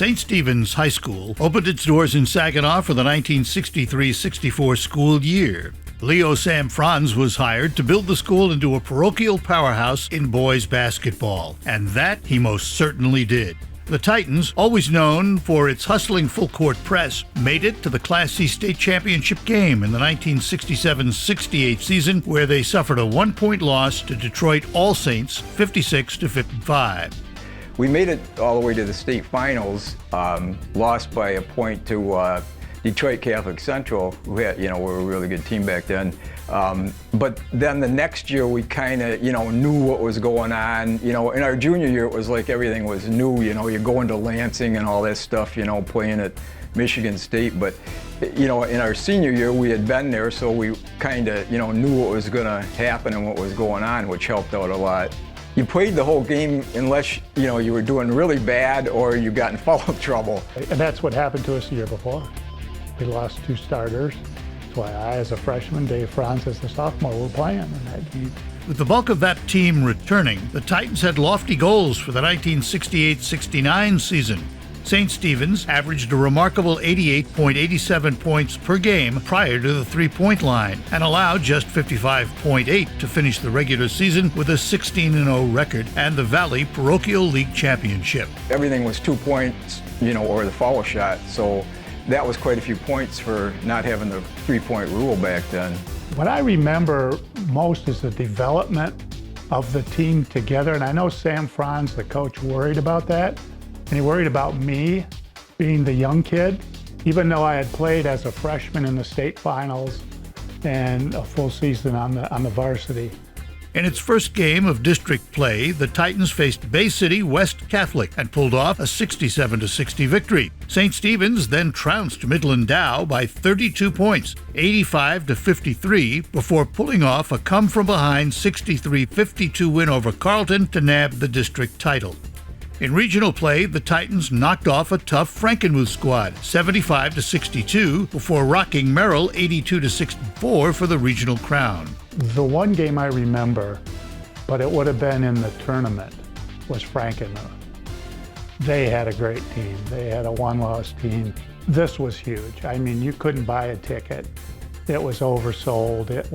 St. Stephen's High School opened its doors in Saginaw for the 1963-64 school year. Leo Sam Franz was hired to build the school into a parochial powerhouse in boys basketball, and that he most certainly did. The Titans, always known for its hustling full-court press, made it to the Class C state championship game in the 1967-68 season, where they suffered a one-point loss to Detroit All Saints, 56-55. We made it all the way to the state finals, lost by a point to Detroit Catholic Central, who had, were a really good team back then. But then the next year we kind of, knew what was going on. In our junior year it was like everything was new. You're going to Lansing and all that stuff, playing at Michigan State. But, in our senior year we had been there, so we kind of, knew what was going to happen and what was going on, which helped out a lot. You played the whole game unless, you were doing really bad or you got in foul trouble. And that's what happened to us the year before. We lost 2 starters. That's why I, as a freshman, Dave Franz as a sophomore, were playing in that game. With the bulk of that team returning, the Titans had lofty goals for the 1968-69 season. St. Stephen's averaged a remarkable 88.87 points per game prior to the three-point line and allowed just 55.8 to finish the regular season with a 16-0 record and the Valley Parochial League Championship. Everything was 2 points, or the foul shot, so that was quite a few points for not having the three-point rule back then. What I remember most is the development of the team together, and I know Sam Franz, the coach, worried about that. And he worried about me being the young kid, even though I had played as a freshman in the state finals and a full season on the varsity. In its first game of district play, the Titans faced Bay City West Catholic and pulled off a 67-60 victory. St. Stephen's then trounced Midland Dow by 32 points, 85-53, before pulling off a come-from-behind 63-52 win over Carleton to nab the district title. In regional play, the Titans knocked off a tough Frankenmuth squad, 75-62, before rocking Merrill 82-64 for the regional crown. The one game I remember, but it would have been in the tournament, was Frankenmuth. They had a great team. They had a one-loss team. This was huge. I mean, you couldn't buy a ticket. It was oversold. It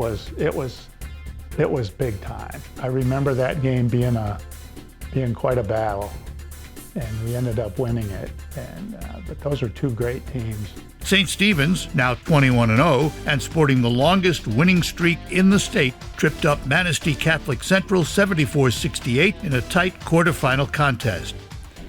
was big time. I remember that game being quite a battle, and we ended up winning it. But those are 2 great teams. St. Stephen's, now 21-0 and sporting the longest winning streak in the state, tripped up Manistee Catholic Central 74-68 in a tight quarterfinal contest.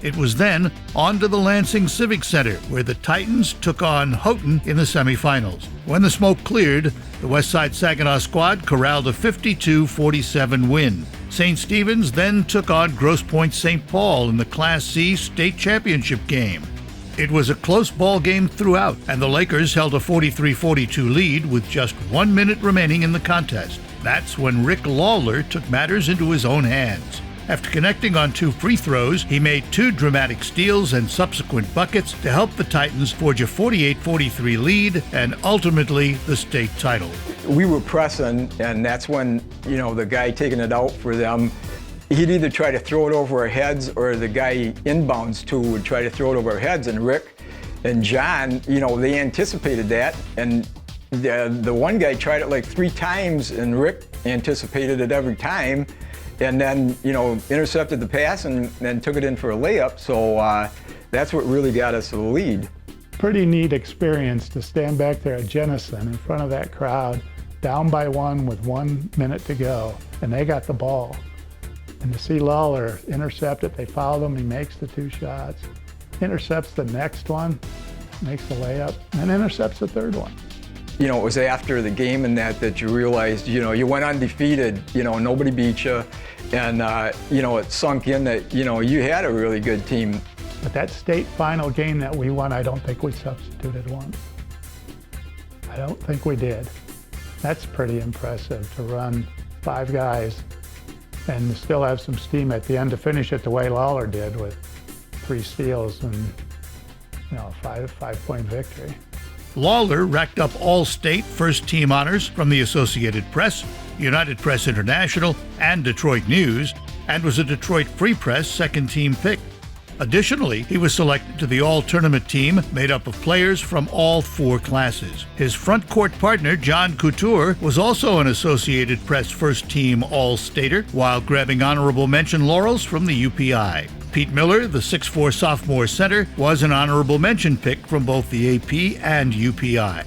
It was then on to the Lansing Civic Center, where the Titans took on Houghton in the semifinals. When the smoke cleared, the Westside Saginaw squad corralled a 52-47 win. St. Stephen's then took on Grosse Pointe St. Paul in the Class C state championship game. It was a close ball game throughout, and the Lakers held a 43-42 lead with just 1 minute remaining in the contest. That's when Rick Lawler took matters into his own hands. After connecting on 2 free throws, he made 2 dramatic steals and subsequent buckets to help the Titans forge a 48-43 lead and ultimately the state title. We were pressing, and that's when, the guy taking it out for them, he'd either try to throw it over our heads or the guy inbounds to would try to throw it over our heads. And Rick and John, they anticipated that. And the one guy tried it like 3 times, and Rick anticipated it every time. And then, intercepted the pass and then took it in for a layup. So that's what really got us the lead. Pretty neat experience to stand back there at Jenison in front of that crowd, down by 1 with 1 minute to go, and they got the ball. And to see Lawler intercept it, they fouled him, he makes the 2 shots, intercepts the next one, makes the layup, and intercepts the 3rd one. It was after the game and that you realized, you went undefeated, nobody beat you, and, it sunk in that, you had a really good team. But that state final game that we won, I don't think we substituted once. I don't think we did. That's pretty impressive to run 5 guys and still have some steam at the end to finish it the way Lawler did with 3 steals and, a 5-point victory. Lawler racked up all-state first-team honors from the Associated Press, United Press International, and Detroit News, and was a Detroit Free Press second-team pick. Additionally, he was selected to the all-tournament team made up of players from all 4 classes. His front court partner, John Couture, was also an Associated Press first-team All-Stater, while grabbing honorable mention laurels from the UPI. Pete Miller, the 6'4 sophomore center, was an honorable mention pick from both the AP and UPI.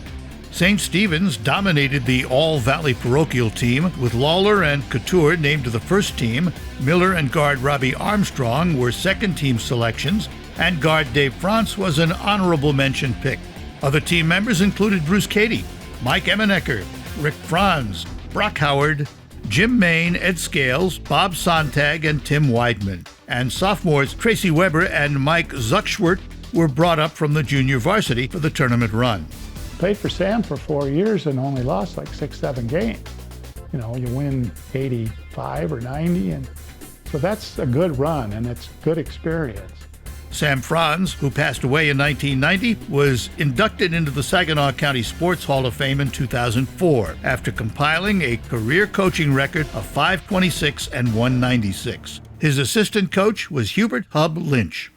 St. Stephen's dominated the All-Valley parochial team, with Lawler and Couture named to the first team. Miller and guard Robbie Armstrong were second-team selections, and guard Dave France was an honorable mention pick. Other team members included Bruce Cady, Mike Emenecker, Rick Franz, Brock Howard, Jim Main, Ed Scales, Bob Sontag, and Tim Weidman. And sophomores Tracy Weber and Mike Zuckschwert were brought up from the junior varsity for the tournament run. Played for Sam for 4 years and only lost like 6-7 games. You know, you win 85 or 90, and so that's a good run and it's good experience. Sam Franz, who passed away in 1990, was inducted into the Saginaw County Sports Hall of Fame in 2004 after compiling a career coaching record of 526 and 196. His assistant coach was Hubert Hub Lynch.